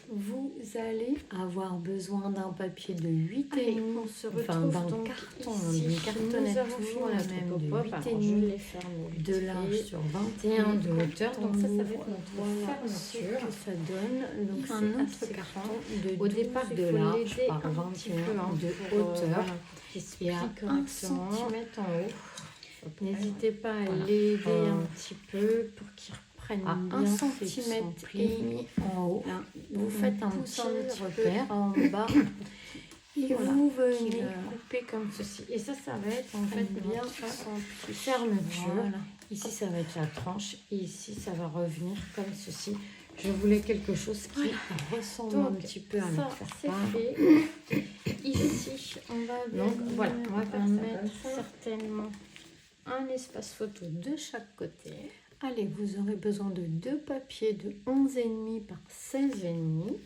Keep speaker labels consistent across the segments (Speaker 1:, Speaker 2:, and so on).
Speaker 1: vous allez avoir besoin d'un papier de 8,5,
Speaker 2: on se
Speaker 1: enfin
Speaker 2: retrouve
Speaker 1: d'un
Speaker 2: donc
Speaker 1: carton,
Speaker 2: ici.
Speaker 1: d'une cartonnette
Speaker 2: Nous avons
Speaker 1: tout
Speaker 2: fait
Speaker 1: la
Speaker 2: notre
Speaker 1: même de
Speaker 2: pop-up. Alors, je
Speaker 1: 8,5
Speaker 2: les ferme
Speaker 1: de large sur 21 de hauteur. Donc ça va être notre fermeture que ça donne. Donc un autre carton de
Speaker 2: au départ,
Speaker 1: de large par 21 de hauteur et à 1 cm en haut.
Speaker 2: N'hésitez pas à l'aider un petit peu pour qu'il reprenne
Speaker 1: à
Speaker 2: bien
Speaker 1: 1,5 cm en haut. Là, vous faites un petit repère en bas et
Speaker 2: voilà,
Speaker 1: vous venez
Speaker 2: couper comme ceci. Et ça va être en fait bien en
Speaker 1: fermeture.
Speaker 2: Voilà.
Speaker 1: Ici, ça va être la tranche et ici, ça va revenir comme ceci. Je voulais quelque chose qui ressemble
Speaker 2: donc,
Speaker 1: un petit peu à
Speaker 2: ça, c'est fait. Ici, on va
Speaker 1: voilà, on va
Speaker 2: mettre certainement un espace photo de chaque côté.
Speaker 1: Allez, vous aurez besoin de 2 papiers de 11,5 par 16,5.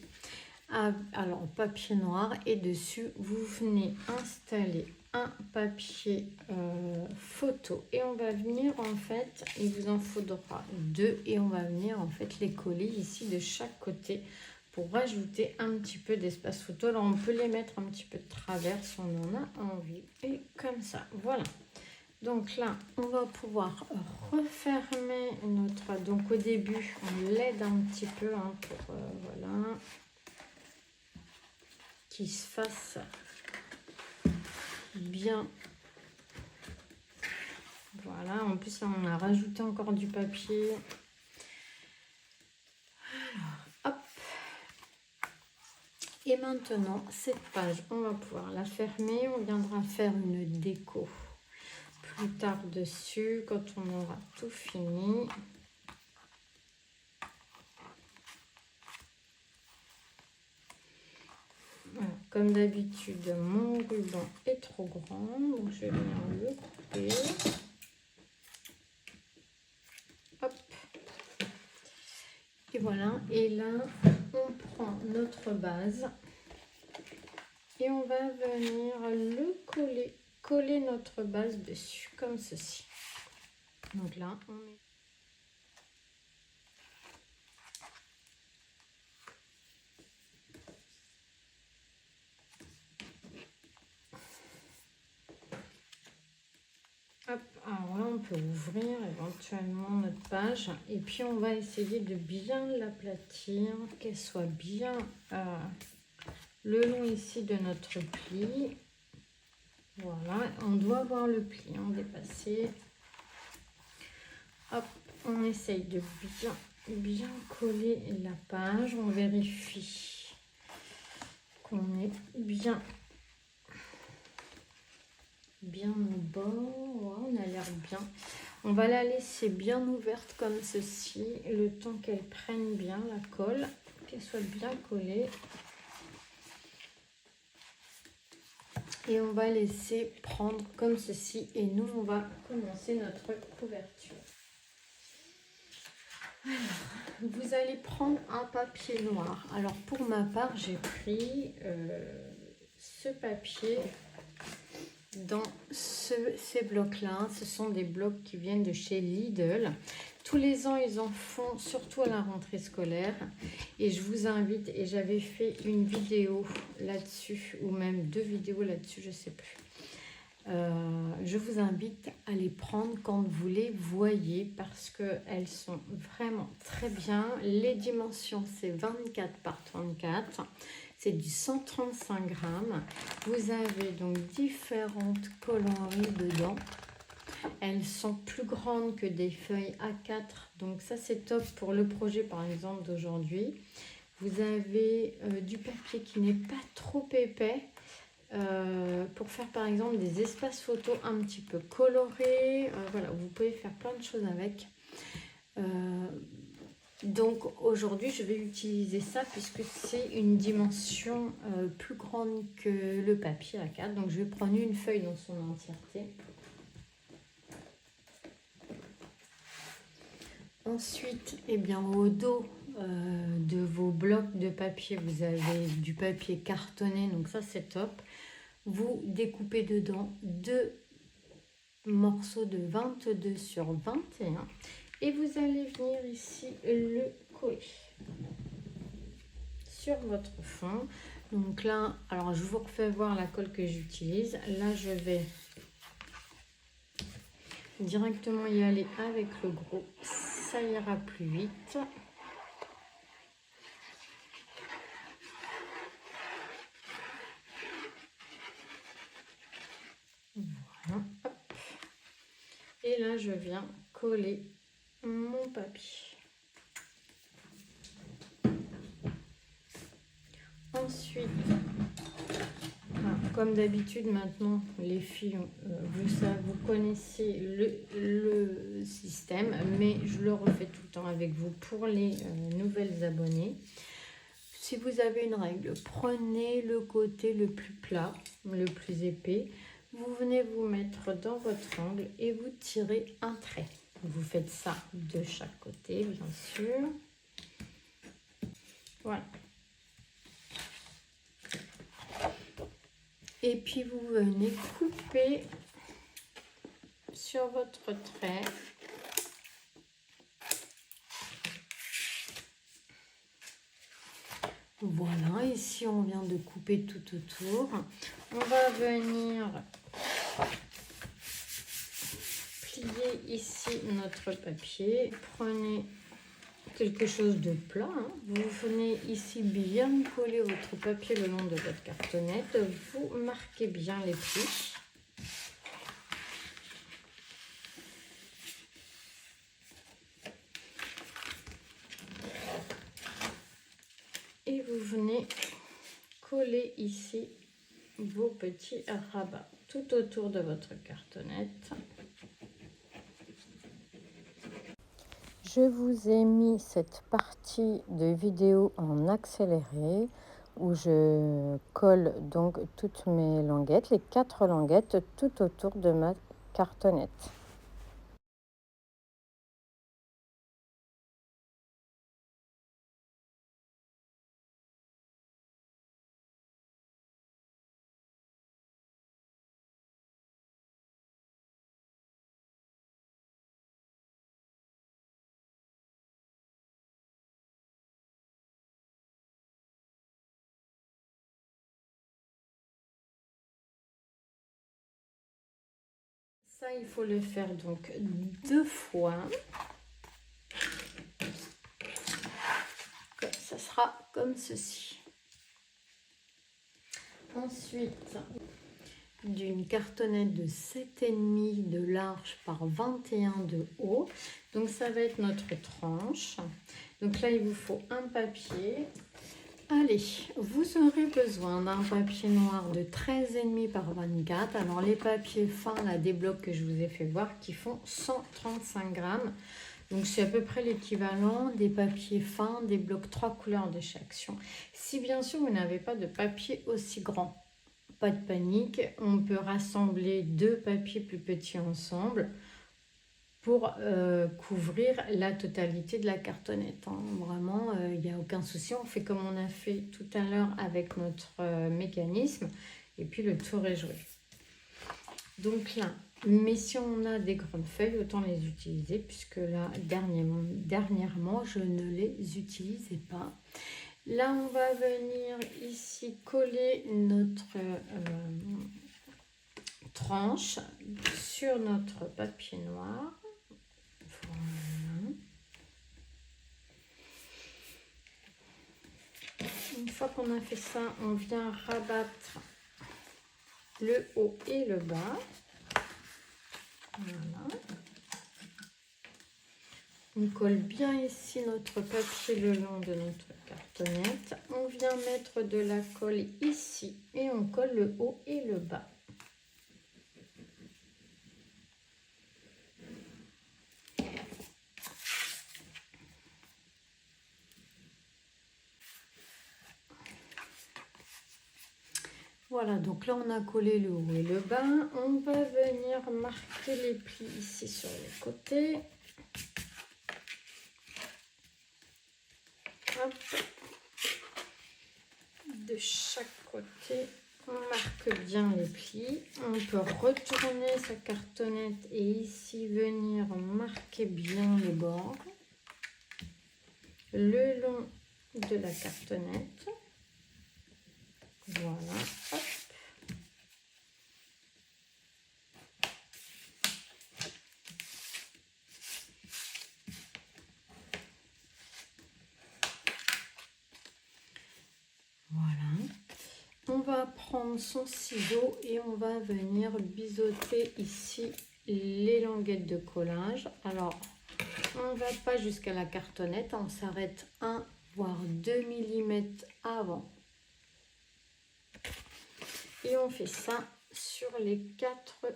Speaker 1: Alors, papier noir et dessus, vous venez installer un papier photo et on va venir en fait, il vous en faudra 2 et on va venir en fait les coller ici de chaque côté pour rajouter un petit peu d'espace photo. Alors, on peut les mettre un petit peu de travers si on en a envie et comme ça, voilà. Donc là, on va pouvoir refermer notre... Donc au début, on l'aide un petit peu hein, pour voilà, qu'il se fasse bien. Voilà, en plus, là, on a rajouté encore du papier. Alors, hop. Et maintenant, cette page, on va pouvoir la fermer. On viendra faire une déco plus tard dessus quand on aura tout fini. Voilà. Comme d'habitude, mon ruban est trop grand, donc je vais venir le couper. Hop. Et voilà, et là, on prend notre base et on va venir le coller notre base dessus, comme ceci. Donc là, on met... Hop, alors là, on peut ouvrir éventuellement notre page et puis on va essayer de bien l'aplatir, qu'elle soit bien le long ici de notre pli. Voilà, on doit voir le pli dépassé. Hop, on essaye de bien coller la page. On vérifie qu'on est bien au bord. Ouais, on a l'air bien. On va la laisser bien ouverte comme ceci, le temps qu'elle prenne bien la colle, qu'elle soit bien collée. Et on va laisser prendre comme ceci. Et nous, on va commencer notre couverture. Alors, vous allez prendre un papier noir. Alors, pour ma part, j'ai pris ce papier dans ces blocs-là. Ce sont des blocs qui viennent de chez Lidl. Tous les ans, ils en font, surtout à la rentrée scolaire. Et je vous invite, et j'avais fait une vidéo là-dessus, ou même 2 vidéos là-dessus, je ne sais plus. Je vous invite à les prendre quand vous les voyez parce qu'elles sont vraiment très bien. Les dimensions, c'est 24 par 34. C'est du 135 grammes. Vous avez donc différentes coloris dedans. Elles sont plus grandes que des feuilles A4. Donc ça, c'est top pour le projet, par exemple, d'aujourd'hui. Vous avez du papier qui n'est pas trop épais. Pour faire par exemple des espaces photos un petit peu colorés, voilà, vous pouvez faire plein de choses avec. Donc aujourd'hui je vais utiliser ça puisque c'est une dimension plus grande que le papier A4. Donc je vais prendre une feuille dans son entièreté. Ensuite, eh bien, au dos de vos blocs de papier, vous avez du papier cartonné, donc ça c'est top. Vous découpez dedans 2 morceaux de 22 sur 21 et vous allez venir ici le coller sur votre fond. Donc là, alors je vous refais voir la colle que j'utilise. Là, je vais directement y aller avec le gros. Ça ira plus vite. Voilà. Hop. Et là, je viens coller mon papier. Ensuite, comme d'habitude maintenant, les filles, vous connaissez le système, mais je le refais tout le temps avec vous pour les nouvelles abonnées. Si vous avez une règle, prenez le côté le plus plat, le plus épais. Vous venez vous mettre dans votre angle et vous tirez un trait. Vous faites ça de chaque côté, bien sûr. Voilà. Et puis vous venez couper sur votre trait. Voilà, ici on vient de couper tout autour. On va venir plier ici notre papier. Prenez quelque chose de plat. Vous venez ici bien coller votre papier le long de votre cartonnette. Vous marquez bien les plis. Et vous venez coller ici vos petits rabats tout autour de votre cartonnette.
Speaker 2: Je vous ai mis cette partie de vidéo en accéléré où je colle donc toutes mes languettes, les 4 languettes tout autour de ma cartonnette.
Speaker 1: Ça, il faut le faire donc 2 fois. Ça sera comme ceci. Ensuite, d'une cartonnette de 7,5 de large par 21 de haut. Donc ça va être notre tranche. Donc là, il vous faut un papier. Allez, vous aurez besoin d'un papier noir de 13,5 par 24. Alors les papiers fins, là, des blocs que je vous ai fait voir, qui font 135 grammes. Donc c'est à peu près l'équivalent des papiers fins, des blocs 3 couleurs de chez Action. Si bien sûr vous n'avez pas de papier aussi grand, pas de panique, on peut rassembler 2 papiers plus petits ensemble pour couvrir la totalité de la cartonnette. Hein. Vraiment, il n'y a aucun souci. On fait comme on a fait tout à l'heure avec notre mécanisme. Et puis le tour est joué. Donc là, mais si on a des grandes feuilles, autant les utiliser. Puisque là, dernièrement, je ne les utilisais pas. Là, on va venir ici coller notre tranche sur notre papier noir. Voilà. Une fois qu'on a fait ça, on vient rabattre le haut et le bas. Voilà. On colle bien ici notre papier le long de notre cartonnette. On vient mettre de la colle ici et on colle le haut et le bas. Voilà, donc là on a collé le haut et le bas. On va venir marquer les plis ici sur les côtés. Hop. De chaque côté, on marque bien les plis. On peut retourner sa cartonnette et ici venir marquer bien les bords. Le long de la cartonnette. Voilà, hop. Voilà. On va prendre son ciseau et on va venir biseauter ici les languettes de collage. Alors, on ne va pas jusqu'à la cartonnette, on s'arrête 1 voire 2 mm avant. Et on fait ça sur les 4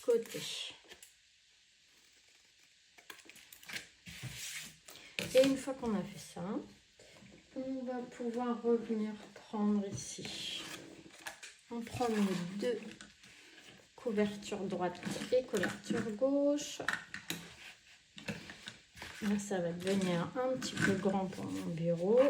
Speaker 1: côtés. Et une fois qu'on a fait ça, on va pouvoir revenir prendre ici. On prend les 2 couvertures droite et couverture gauche. Là, ça va devenir un petit peu grand pour mon bureau.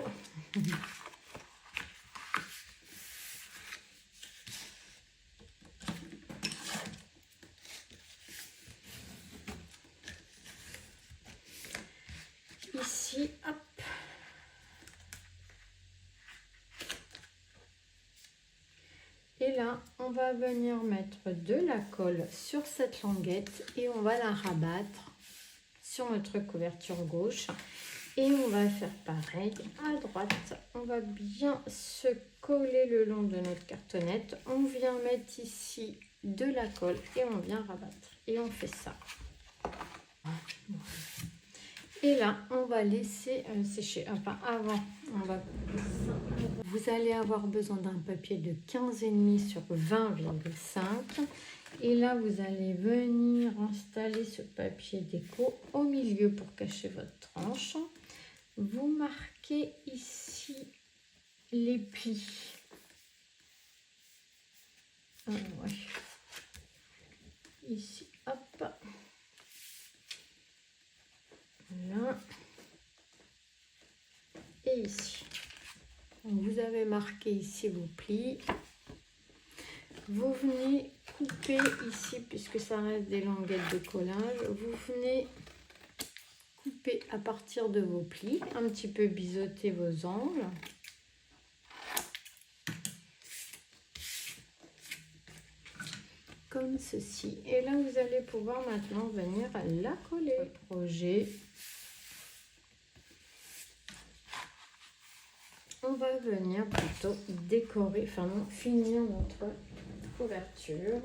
Speaker 1: Ici, hop. Et là, on va venir mettre de la colle sur cette languette et on va la rabattre sur notre couverture gauche. Et on va faire pareil à droite. On va bien se coller le long de notre cartonnette. On vient mettre ici de la colle et on vient rabattre. Et on fait ça. Et là, on va laisser sécher. Enfin, avant, on va couper ça. Vous allez avoir besoin d'un papier de 15,5 sur 20,5. Et là, vous allez venir installer ce papier déco au milieu pour cacher votre tranche. Vous marquez ici les plis. Ouais. Ici, hop. Là. Et ici. Donc, vous avez marqué ici vos plis. Vous venez couper ici, puisque ça reste des languettes de collage. Vous venez couper à partir de vos plis, un petit peu biseauter vos angles. Comme ceci. Et là, vous allez pouvoir maintenant venir la coller. Le projet. On va venir plutôt décorer, enfin non, finir notre couverture.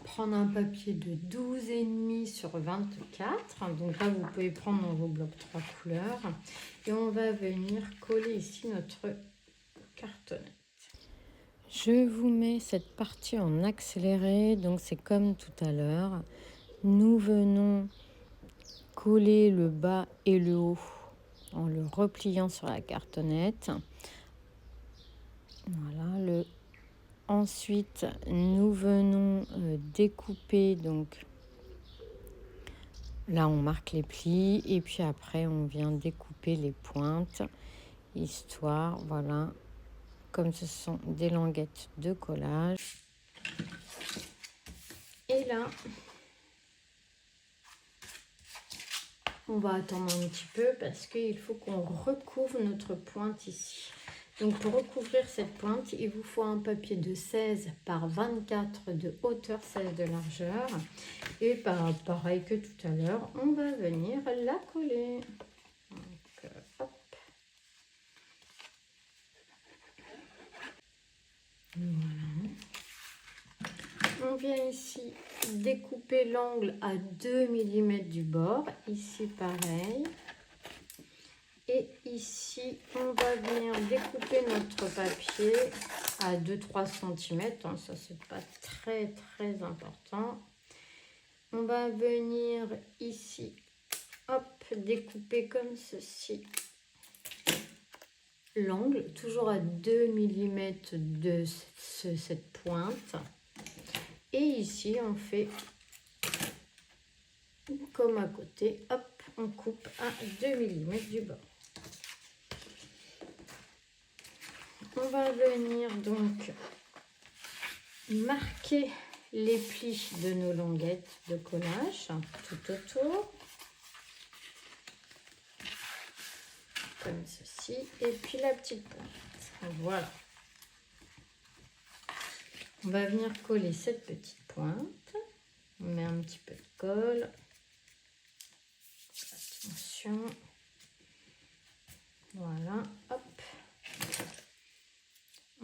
Speaker 1: Prendre un papier de 12,5 sur 24. Donc là, vous pouvez prendre dans vos blocs 3 couleurs. Et on va venir coller ici notre cartonnette.
Speaker 2: Je vous mets cette partie en accéléré, donc c'est comme tout à l'heure. Nous venons coller le bas et le haut en le repliant sur la cartonnette. Voilà, ensuite nous venons découper, donc là on marque les plis et puis après on vient découper les pointes, histoire, voilà, comme ce sont des languettes de collage.
Speaker 1: Et là, on va attendre un petit peu parce qu'il faut qu'on recouvre notre pointe ici. Donc pour recouvrir cette pointe, il vous faut un papier de 16 par 24 de hauteur, 16 de largeur. Et pareil que tout à l'heure, on va venir la coller. Donc, hop. Voilà. on vient ici découper l'angle à 2 mm du bord. Ici, pareil. Et ici, on va venir découper notre papier à 2-3 cm. Hein, ça, c'est pas très important. On va venir ici, hop, découper comme ceci l'angle, toujours à 2 mm de cette pointe. Et ici, on fait comme à côté, hop, on coupe à 2 mm du bord. On va venir donc marquer les plis de nos languettes de collage tout autour. Comme ceci. Et puis la petite pointe. Voilà. On va venir coller cette petite pointe. On met un petit peu de colle. Attention. Voilà. Hop.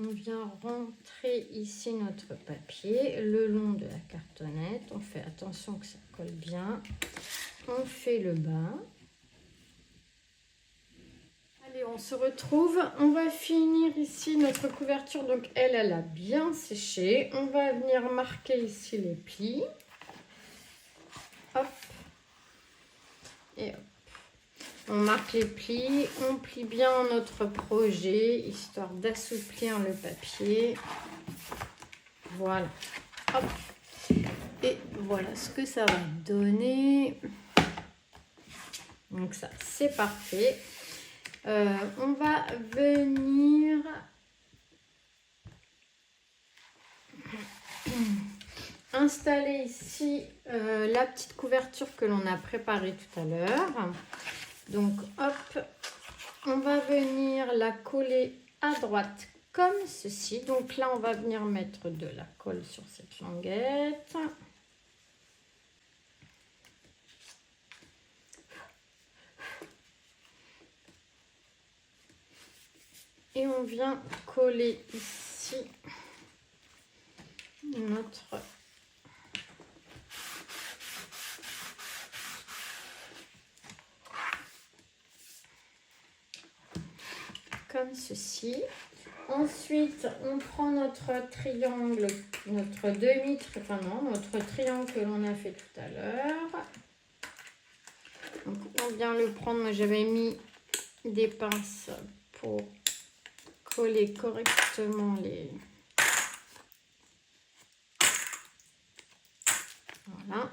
Speaker 1: On vient rentrer ici notre papier le long de la cartonnette. On fait attention que ça colle bien. On fait le bas. Allez, on se retrouve. On va finir ici notre couverture. Donc, elle a bien séché. On va venir marquer ici les plis. Hop. Et hop. On marque les plis. On plie bien notre projet, histoire d'assouplir le papier. Voilà. Hop. Et voilà ce que ça va donner. Donc ça, c'est parfait. On va venir installer ici la petite couverture que l'on a préparée tout à l'heure. Donc hop, on va venir la coller à droite comme ceci. Donc là, on va venir mettre de la colle sur cette languette. Et on vient coller ici notre comme ceci. Ensuite, on prend notre triangle, notre notre triangle que l'on a fait tout à l'heure. Donc, on vient le prendre. Moi, j'avais mis des pinces pour coller correctement les... Voilà.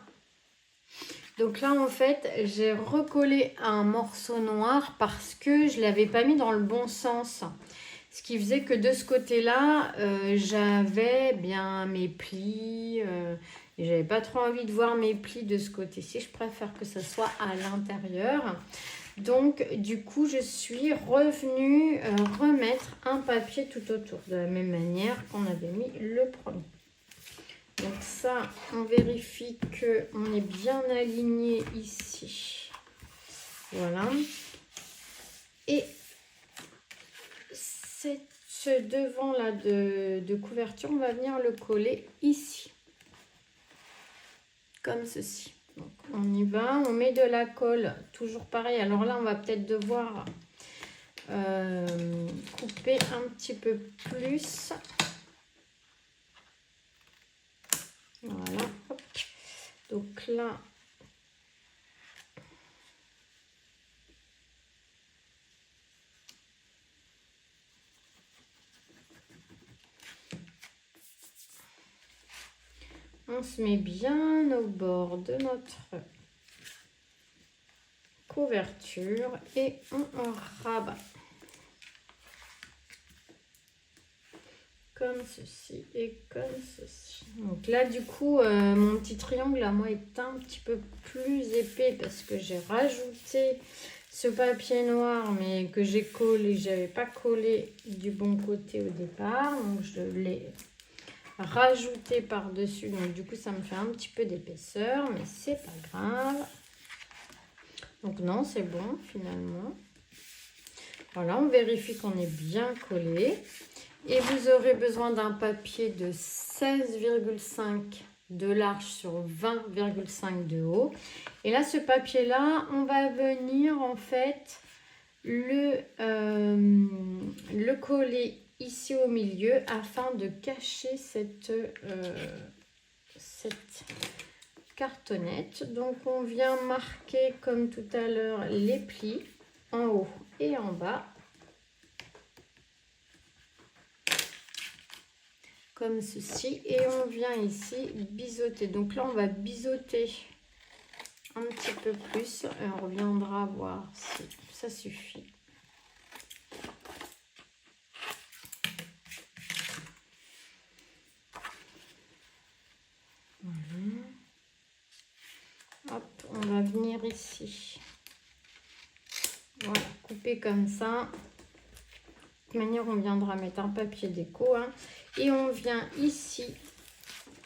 Speaker 1: Donc là, en fait, j'ai recollé un morceau noir parce que je ne l'avais pas mis dans le bon sens. Ce qui faisait que de ce côté-là, j'avais bien mes plis. Et j'avais pas trop envie de voir mes plis de ce côté-ci. Je préfère que ça soit à l'intérieur. Donc, du coup, je suis revenue remettre un papier tout autour, de la même manière qu'on avait mis le premier. Donc ça, on vérifie qu'on est bien aligné ici. Voilà. Et ce devant-là de couverture, on va venir le coller ici. Comme ceci. Donc, on y va, on met de la colle, toujours pareil. Alors là, on va peut-être devoir couper un petit peu plus. Voilà. Hop. Donc là, on se met bien au bord de notre couverture et on rabat comme ceci et comme ceci. Donc là, du coup, mon petit triangle à moi est un petit peu plus épais parce que j'ai rajouté ce papier noir, mais que j'ai collé, j'avais pas collé du bon côté au départ, donc je l'ai rajouté par-dessus. Donc du coup, ça me fait un petit peu d'épaisseur, mais c'est pas grave. Donc non, c'est bon finalement. Voilà, on vérifie qu'on est bien collé. Et vous aurez besoin d'un papier de 16,5 de large sur 20,5 de haut. Et là, ce papier-là, on va venir en fait le coller ici au milieu afin de cacher cette cartonnette. Donc, on vient marquer comme tout à l'heure les plis en haut et en bas. Comme ceci, et on vient ici biseauter. Donc là on va biseauter un petit peu plus et on reviendra voir si ça suffit. Voilà. Hop, on va venir ici, voilà, couper comme ça. De toute manière, on viendra mettre un papier déco, hein, et on vient ici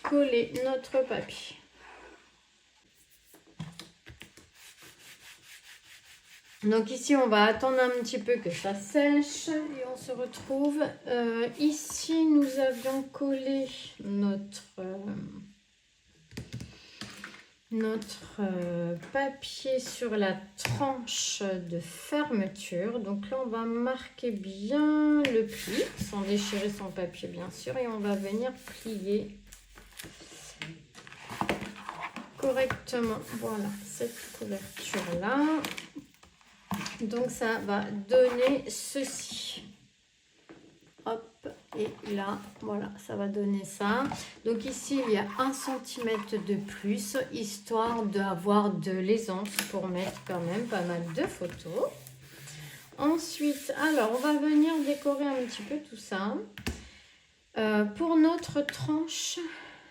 Speaker 1: coller notre papier. Donc ici, on va attendre un petit peu que ça sèche et on se retrouve. Ici, nous avions collé notre papier sur la tranche de fermeture. Donc là, on va marquer bien le pli, sans déchirer son papier bien sûr, et on va venir plier correctement. Voilà, cette couverture-là. Donc ça va donner ceci. Hop, et là, voilà, ça va donner ça. Donc ici, il y a 1 cm de plus, histoire d'avoir de l'aisance pour mettre quand même pas mal de photos. Ensuite, alors, on va venir décorer un petit peu tout ça. Pour notre tranche,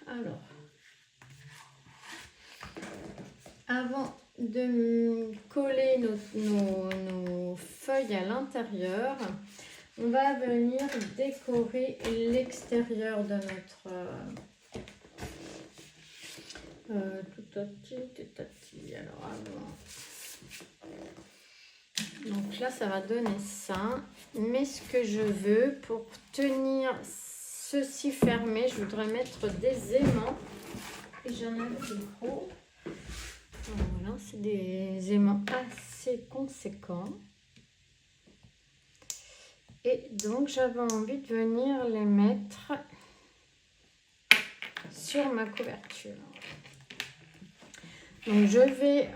Speaker 1: alors, avant de coller nos feuilles à l'intérieur, on va venir décorer l'extérieur de notre alors avant. Donc là, ça va donner ça. Mais ce que je veux, pour tenir ceci fermé, je voudrais mettre des aimants. Et j'en ai trop. Voilà, c'est des aimants assez conséquents. Et donc, j'avais envie de venir les mettre sur ma couverture. Donc, je vais...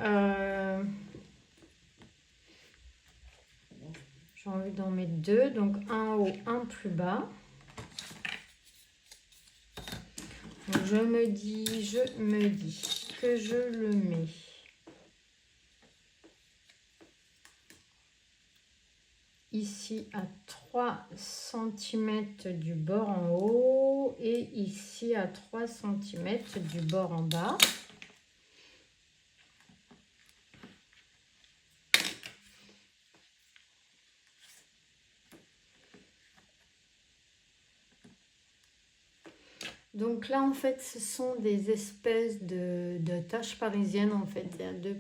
Speaker 1: j'ai envie d'en mettre 2. Donc, un haut, un plus bas. Donc, je me dis que je le mets ici à 3 cm du bord en haut et ici à 3 cm du bord en bas. Donc là, en fait, ce sont des espèces de taches parisiennes, en fait. Il y a deux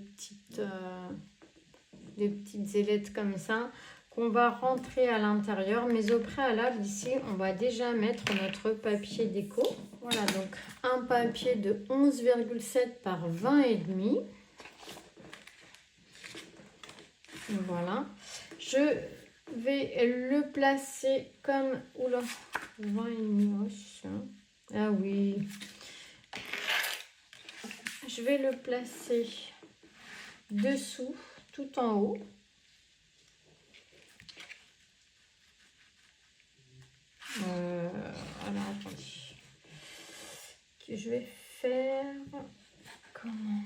Speaker 1: petites ailettes comme ça qu'on va rentrer à l'intérieur. Mais au préalable, ici, on va déjà mettre notre papier déco. Voilà, donc un papier de 11,7 par 20,5. Voilà. Je vais le placer comme... Oula, 20,5. Ah oui. Je vais le placer dessous, tout en haut. Alors, attendez. Je vais faire... Comment ?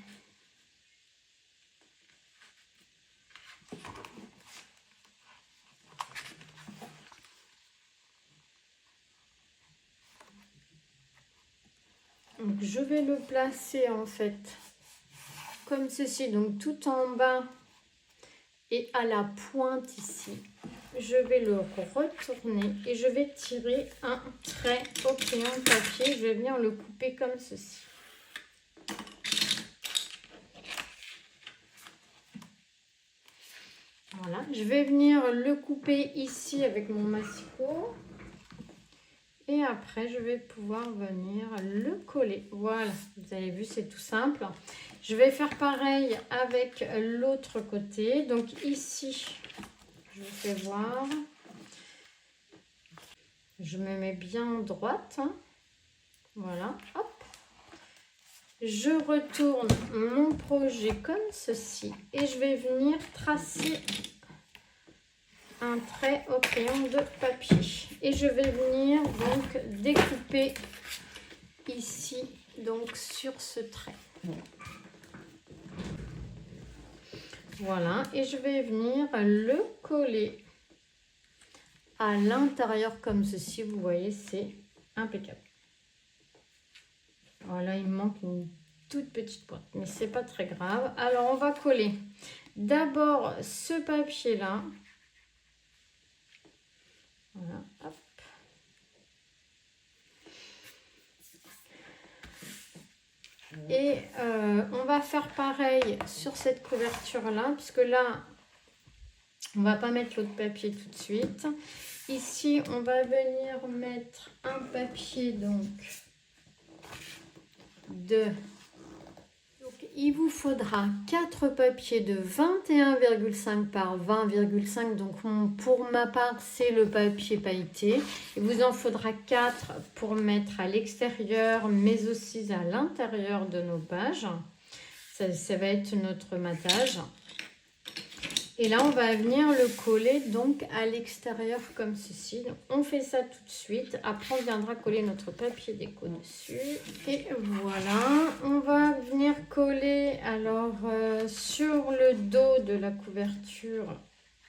Speaker 1: Donc, je vais le placer en fait comme ceci, donc tout en bas et à la pointe ici. Je vais le retourner et je vais tirer un trait au crayon de papier. Je vais venir le couper comme ceci. Voilà, je vais venir le couper ici avec mon massicot. Et après, je vais pouvoir venir le coller. Voilà, vous avez vu, c'est tout simple. Je vais faire pareil avec l'autre côté. Donc ici, je vous fais voir. Je me mets bien en droite. Voilà, hop. Je retourne mon projet comme ceci. Et je vais venir tracer un trait au crayon de papier. Et je vais venir donc découper ici, donc sur ce trait. Voilà, et je vais venir le coller à l'intérieur comme ceci. Vous voyez, c'est impeccable. Voilà, il me manque une toute petite pointe, mais c'est pas très grave. Alors, on va coller d'abord ce papier-là. Voilà, hop. Et on va faire pareil sur cette couverture-là, puisque là, on va pas mettre l'autre papier tout de suite. Ici, on va venir mettre un papier donc il vous faudra 4 papiers de 21,5 par 20,5. Donc pour ma part, c'est le papier pailleté. Il vous en faudra 4 pour mettre à l'extérieur, mais aussi à l'intérieur de nos pages. Ça va être notre matage. Et là, on va venir le coller donc à l'extérieur comme ceci. Donc, on fait ça tout de suite. Après, on viendra coller notre papier déco dessus. Et voilà, on va venir coller alors sur le dos de la couverture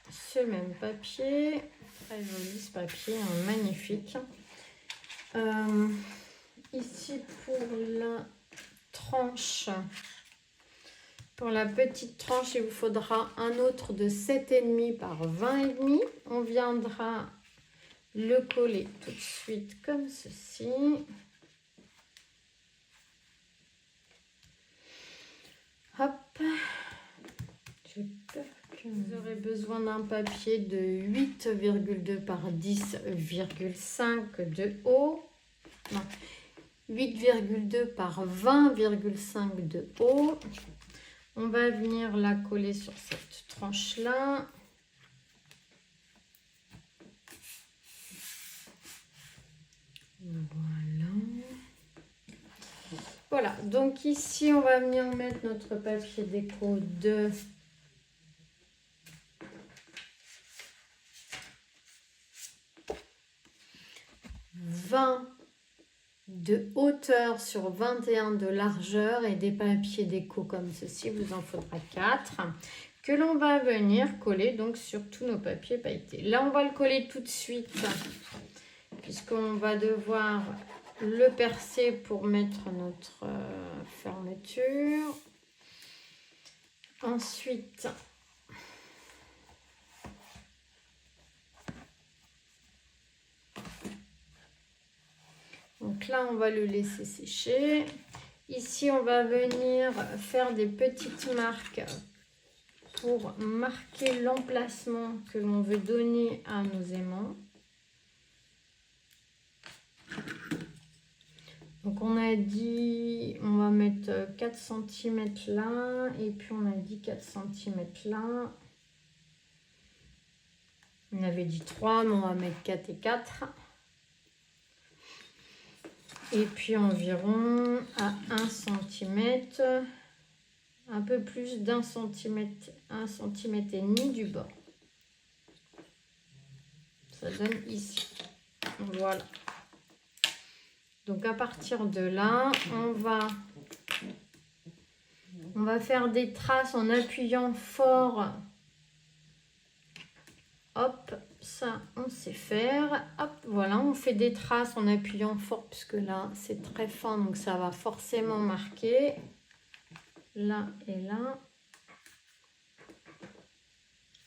Speaker 1: ce même papier. Très joli ce papier, hein, magnifique. Ici pour la tranche. Pour la petite tranche, il vous faudra un autre de 7,5 par 20,5. On viendra le coller tout de suite comme ceci. Hop. Vous aurez besoin d'un papier de 8,2 par 10,5 de haut. 8,2 par 20,5 de haut. On va venir la coller sur cette tranche-là. Voilà. Voilà, donc ici, on va venir mettre notre papier déco de 20 de hauteur sur 21 de largeur et des papiers déco comme ceci, vous en faudra 4 que l'on va venir coller donc sur tous nos papiers pailletés. Là, on va le coller tout de suite puisqu'on va devoir le percer pour mettre notre fermeture. Ensuite, donc là, on va le laisser sécher. Ici, on va venir faire des petites marques pour marquer l'emplacement que l'on veut donner à nos aimants. Donc, on a dit, on va mettre 4 cm là, et puis on a dit 4 cm là. On avait dit 3, mais on va mettre 4 et 4. Et puis environ à 1 cm, un peu plus d'1 cm, 1,5 cm du bord. Ça donne ici. Voilà. Donc à partir de là, on va faire des traces en appuyant fort. Hop, ça on sait faire. Hop, voilà, on fait des traces en appuyant fort puisque là c'est très fin, donc ça va forcément marquer. Là et là.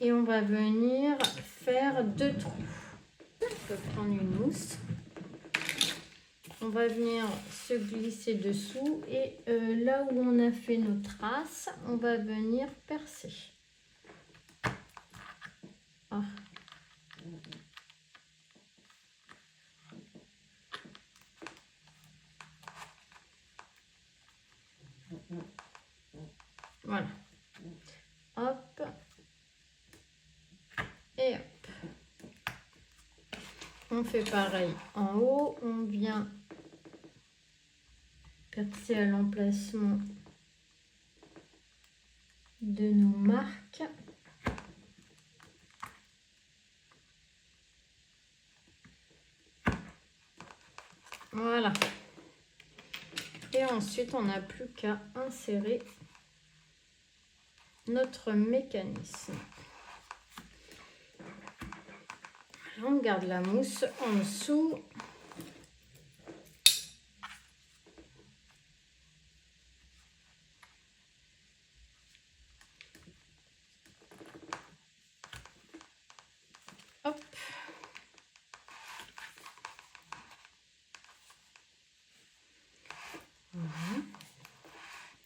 Speaker 1: Et on va venir faire 2 trous. On peut prendre une mousse. On va venir se glisser dessous et là où on a fait nos traces, on va venir percer. Ah. Voilà. Hop. Et hop. On fait pareil en haut. On vient percer à l'emplacement de nos marques. Voilà. Et ensuite, on n'a plus qu'à insérer notre mécanisme. Voilà, on garde la mousse en dessous. Hop. Voilà.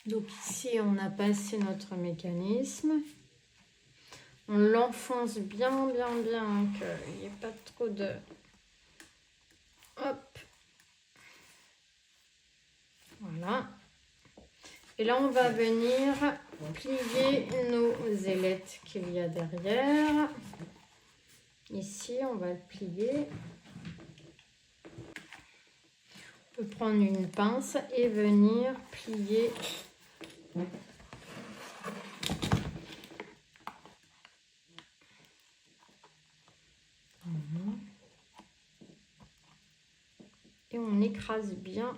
Speaker 1: Donc ici, on a passé notre mécanisme. On l'enfonce bien, qu'il n'y ait pas trop de... Hop. Voilà. Et là, on va venir plier nos ailettes qu'il y a derrière. Ici, on va le plier. On peut prendre une pince et venir plier. Et on écrase bien.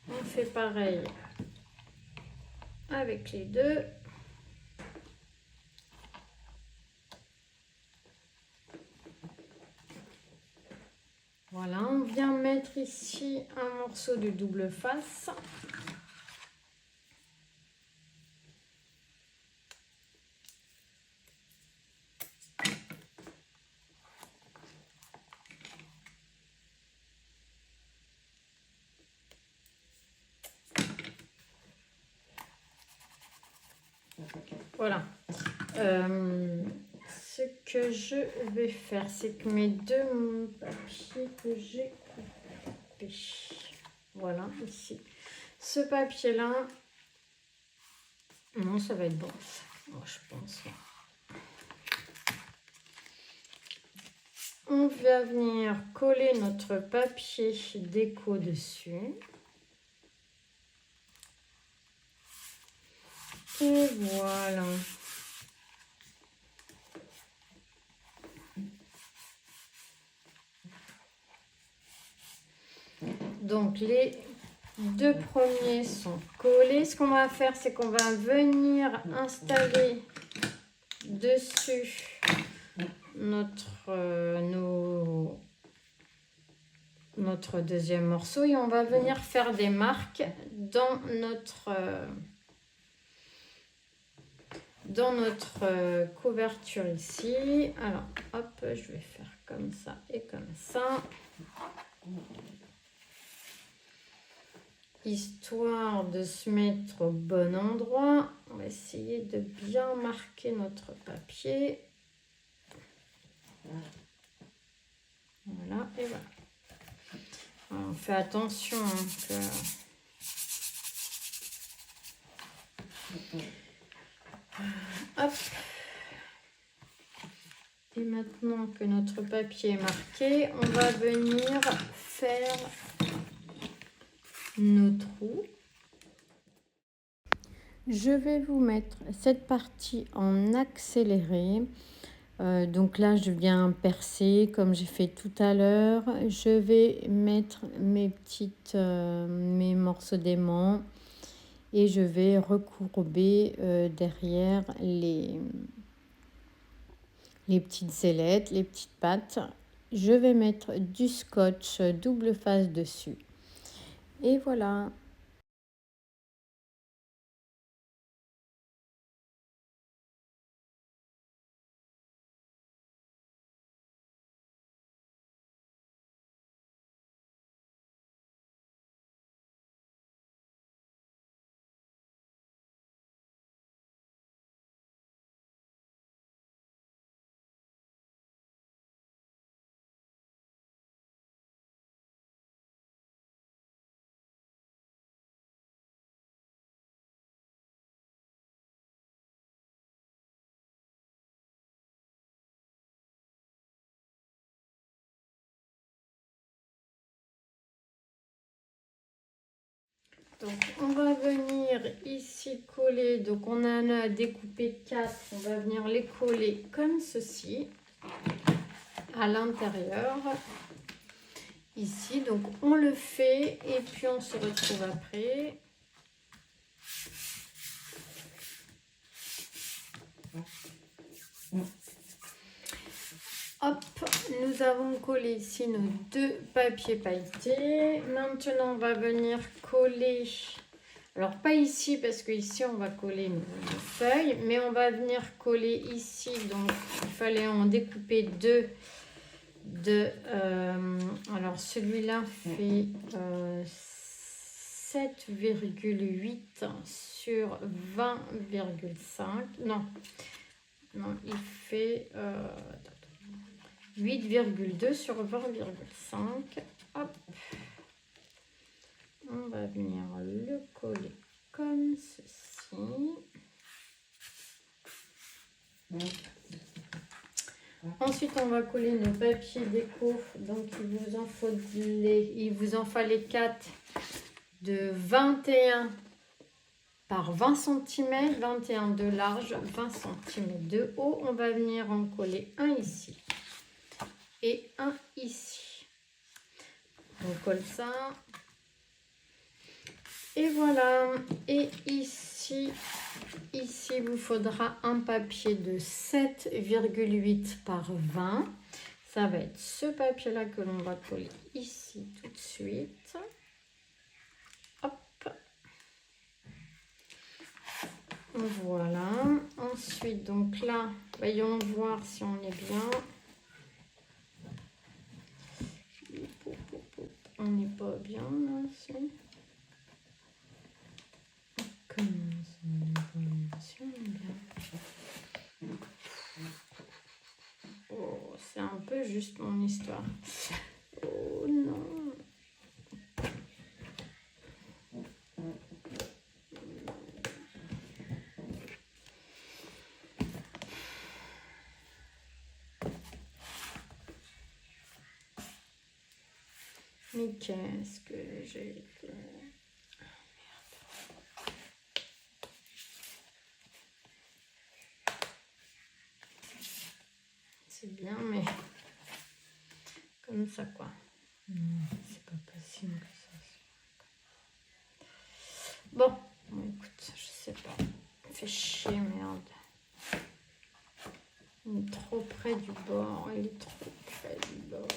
Speaker 1: On fait pareil avec les deux. Voilà, on vient mettre ici un morceau de double face. Voilà. Ce que je vais faire, c'est que mes deux papiers que j'ai coupés, voilà, ici. Ce papier-là, non, ça va être bon. Moi, je pense. On va venir coller notre papier déco dessus. Et voilà. Donc les deux premiers sont collés. Ce qu'on va faire, c'est qu'on va venir installer dessus notre deuxième morceau et on va venir faire des marques dans notre couverture ici. Alors hop, je vais faire comme ça et comme ça, histoire de se mettre au bon endroit. On va essayer de bien marquer notre papier. Voilà, et voilà. Alors, on fait attention que... Hop. Et maintenant que notre papier est marqué, on va venir faire nos trous. Je vais vous mettre cette partie en accéléré. Donc là, je viens percer comme j'ai fait tout à l'heure. Je vais mettre mes morceaux d'aimant et je vais recourber derrière les petites ailettes, les petites pattes. Je vais mettre du scotch double face dessus. Et voilà. Donc on va venir ici coller, donc on en a découpé 4, on va venir les coller comme ceci à l'intérieur ici. Donc on le fait et puis on se retrouve après. Hop, nous avons collé ici nos 2 papiers pailletés. Maintenant, on va venir coller, alors pas ici parce que ici on va coller nos feuilles, mais on va venir coller ici. Donc, il fallait en découper 2. Alors, celui-là fait 7,8 sur 20,5. Non, il fait 8,2 sur 20,5. Hop. On va venir le coller comme ceci. Ensuite, on va coller nos papiers déco. Donc, il vous en fallait 4 de 21 par 20 cm, 21 de large, 20 cm de haut. On va venir en coller un ici et un ici. On colle ça. Et voilà. Et ici, il vous faudra un papier de 7,8 par 20. Ça va être ce papier-là que l'on va coller ici tout de suite. Hop. Voilà. Ensuite, donc là, voyons voir si on est bien. On n'est pas bien là, si. Oh, c'est un peu juste mon histoire. Oh non. Mais qu'est-ce que j'ai fait? C'est bien, mais comme ça, quoi. C'est pas possible que ça soit. Bon, écoute, je sais pas. Fait chier, merde. Il est trop près du bord. Il est trop près du bord.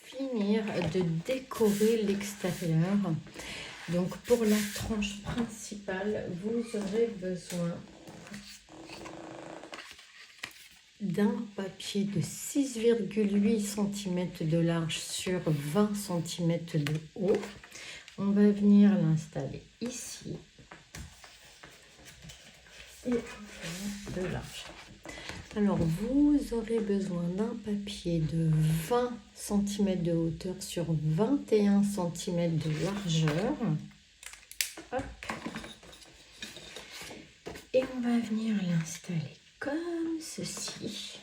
Speaker 1: Finir de décorer l'extérieur. Donc pour la tranche principale, vous aurez besoin d'un papier de 6,8 cm de large sur 20 cm de haut. On va venir l'installer ici et de large. Alors, vous aurez besoin d'un papier de 20 cm de hauteur sur 21 cm de largeur. Hop. Et on va venir l'installer comme ceci.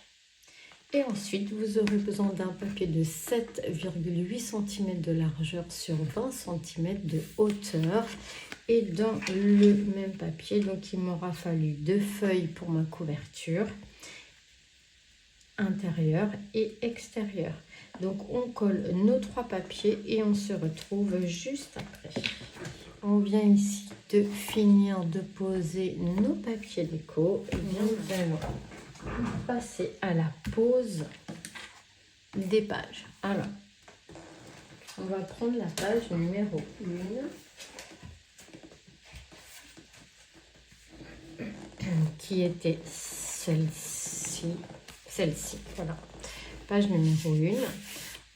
Speaker 1: Et ensuite, vous aurez besoin d'un papier de 7,8 cm de largeur sur 20 cm de hauteur. Et dans le même papier, donc il m'aura fallu 2 feuilles pour ma couverture. Intérieur et extérieur. Donc on colle nos 3 papiers et on se retrouve juste après. On vient ici de finir de poser nos papiers déco et bien nous allons passer à la pose des pages. Alors, on va prendre la page numéro 1 qui était celle-ci. Voilà, page numéro 1.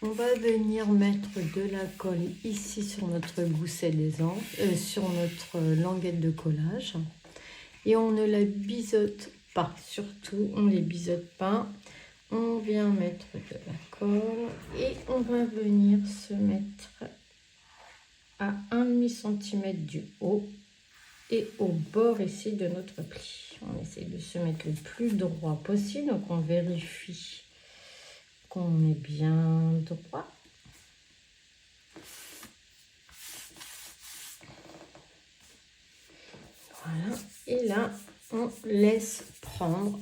Speaker 1: On va venir mettre de la colle ici sur notre gousset des sur notre languette de collage. et on ne la biseaute pas. Surtout, on ne les biseaute pas. On vient mettre de la colle et on va venir se mettre à 1,5 cm du haut et au bord ici de notre pli. On essaie de se mettre le plus droit possible, donc on vérifie qu'on est bien droit. Voilà, et là on laisse prendre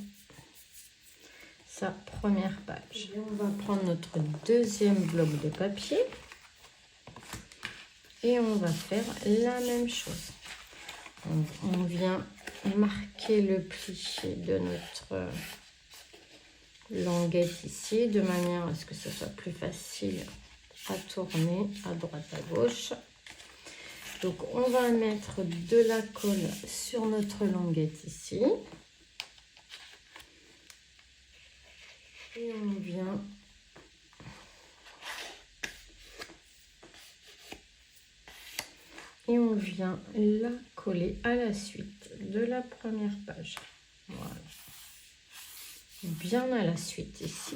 Speaker 1: sa première page. Et on va prendre notre deuxième bloc de papier et on va faire la même chose. On vient marquer le pli de notre languette ici, de manière à ce que ce soit plus facile à tourner à droite à gauche. Donc on va mettre de la colle sur notre languette ici. Et on vient la coller à la suite de la première page. Voilà. Bien à la suite ici.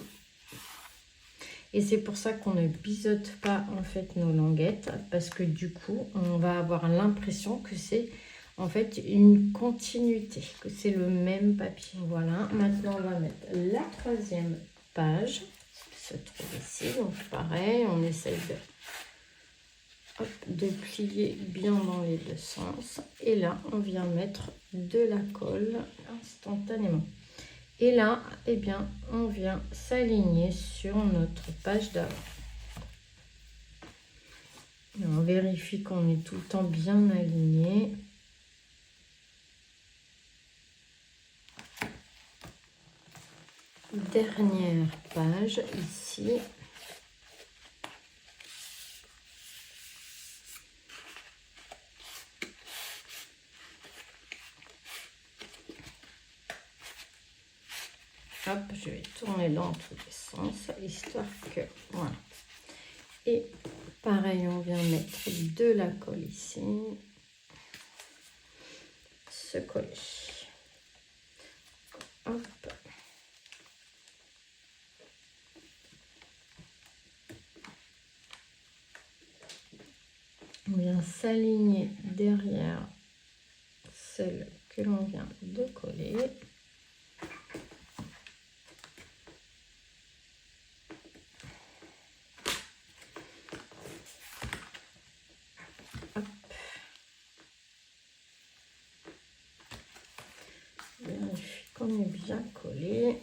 Speaker 1: Et c'est pour ça qu'on ne biseaute pas en fait nos languettes, parce que du coup on va avoir l'impression que c'est en fait une continuité, que c'est le même papier. Voilà, maintenant on va mettre la troisième page qui se trouve ici. Donc pareil, on essaye de plier bien dans les deux sens. Et là on vient mettre de la colle instantanément. Et là, eh bien, on vient s'aligner sur notre page d'avant. On vérifie qu'on est tout le temps bien aligné. Dernière page ici. Hop, je vais tourner dans tous les sens, histoire que, voilà. Et pareil, on vient mettre de la colle ici. Se coller. Hop. On vient s'aligner derrière celle que l'on vient de coller. Vérifie qu'on est bien collé.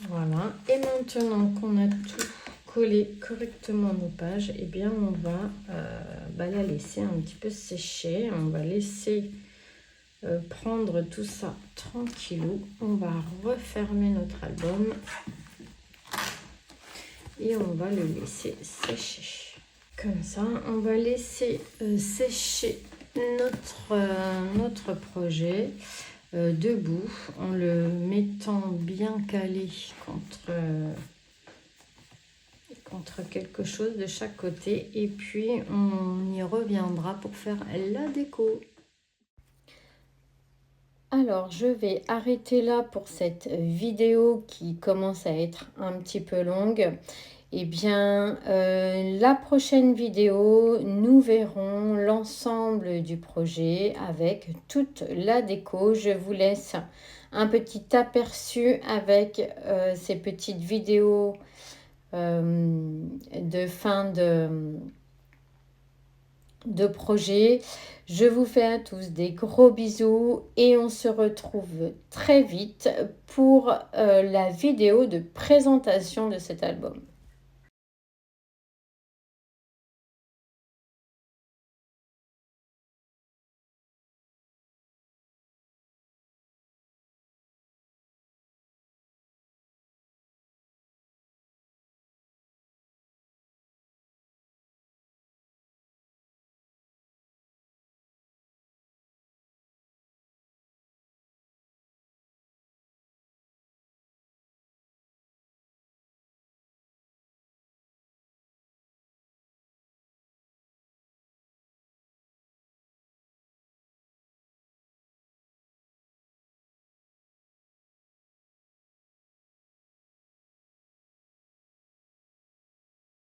Speaker 1: Voilà, et maintenant qu'on a tout collé correctement nos pages, eh bien on va la laisser un petit peu sécher. On va laisser prendre tout ça tranquillou. On va refermer notre album et on va le laisser sécher. Comme ça, on va laisser sécher notre projet. Debout, en le mettant bien calé contre quelque chose de chaque côté, et puis on y reviendra pour faire la déco. Alors je vais arrêter là pour cette vidéo qui commence à être un petit peu longue. Eh bien, la prochaine vidéo, nous verrons l'ensemble du projet avec toute la déco. Je vous laisse un petit aperçu avec ces petites vidéos de fin de projet. Je vous fais à tous des gros bisous et on se retrouve très vite pour la vidéo de présentation de cet album.